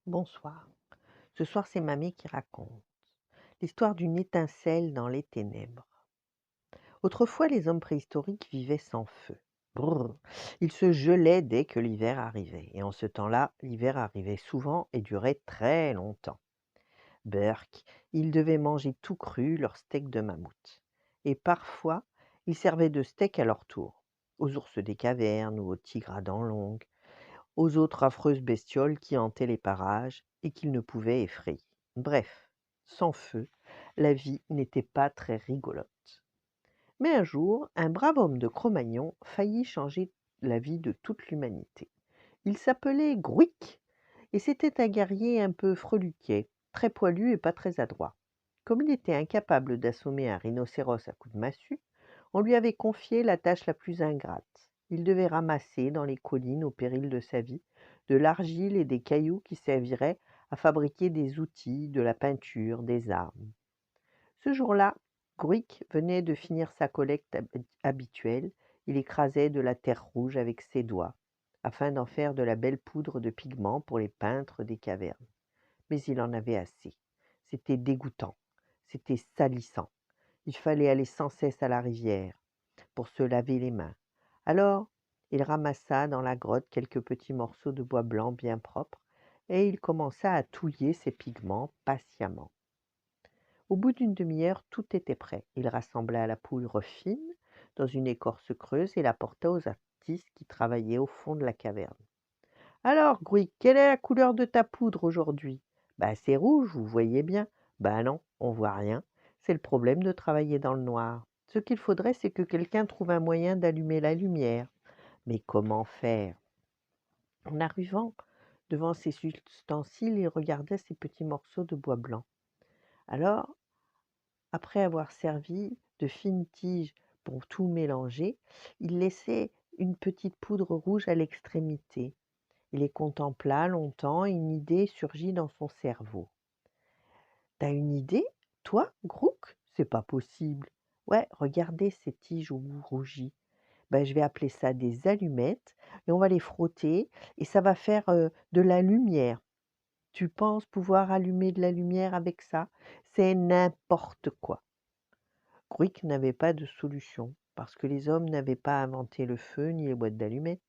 Bonsoir. Ce soir, c'est mamie qui raconte l'histoire d'une étincelle dans les ténèbres. Autrefois, les hommes préhistoriques vivaient sans feu. Brrr. Ils se gelaient dès que l'hiver arrivait. Et en ce temps-là, l'hiver arrivait souvent et durait très longtemps. Burk, ils devaient manger tout cru leur steak de mammouth. Et parfois, ils servaient de steak à leur tour, aux ours des cavernes ou aux tigres à dents longues, aux autres affreuses bestioles qui hantaient les parages et qu'ils ne pouvaient effrayer. Bref, sans feu, la vie n'était pas très rigolote. Mais un jour, un brave homme de Cro-Magnon faillit changer la vie de toute l'humanité. Il s'appelait Grouic et c'était un guerrier un peu freluquet, très poilu et pas très adroit. Comme il était incapable d'assommer un rhinocéros à coups de massue, on lui avait confié la tâche la plus ingrate. Il devait ramasser dans les collines, au péril de sa vie, de l'argile et des cailloux qui serviraient à fabriquer des outils, de la peinture, des armes. Ce jour-là, Gruic venait de finir sa collecte habituelle. Il écrasait de la terre rouge avec ses doigts, afin d'en faire de la belle poudre de pigments pour les peintres des cavernes. Mais il en avait assez. C'était dégoûtant, c'était salissant. Il fallait aller sans cesse à la rivière pour se laver les mains. Alors, il ramassa dans la grotte quelques petits morceaux de bois blanc bien propres, et il commença à touiller ses pigments patiemment. Au bout d'une demi-heure, tout était prêt. Il rassembla la poudre fine dans une écorce creuse et la porta aux artistes qui travaillaient au fond de la caverne. Alors, Gruy, quelle est la couleur de ta poudre aujourd'hui? Bah, c'est rouge, vous voyez bien. Bah non, on voit rien. C'est le problème de travailler dans le noir. Ce qu'il faudrait, c'est que quelqu'un trouve un moyen d'allumer la lumière. Mais comment faire? En arrivant devant ces ustensiles, il regardait ces petits morceaux de bois blanc. Alors, après avoir servi de fines tiges pour tout mélanger, il laissait une petite poudre rouge à l'extrémité. Il les contempla longtemps et une idée surgit dans son cerveau. T'as une idée, toi, Grouc? C'est pas possible. Ouais, regardez ces tiges au bout rougi. Ben, je vais appeler ça des allumettes et on va les frotter et ça va faire de la lumière. Tu penses pouvoir allumer de la lumière avec ça? C'est n'importe quoi. Grouic n'avait pas de solution parce que les hommes n'avaient pas inventé le feu ni les boîtes d'allumettes.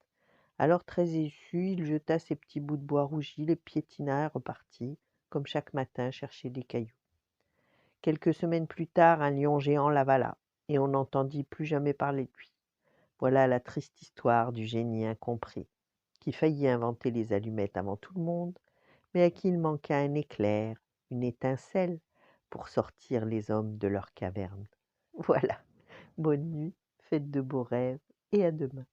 Alors très déçu, il jeta ses petits bouts de bois rougis, les piétina et repartit, comme chaque matin, chercher des cailloux. Quelques semaines plus tard, un lion géant l'avala, et on n'entendit plus jamais parler de lui. Voilà la triste histoire du génie incompris, qui faillit inventer les allumettes avant tout le monde, mais à qui il manqua un éclair, une étincelle, pour sortir les hommes de leur caverne. Voilà, bonne nuit, faites de beaux rêves, et à demain.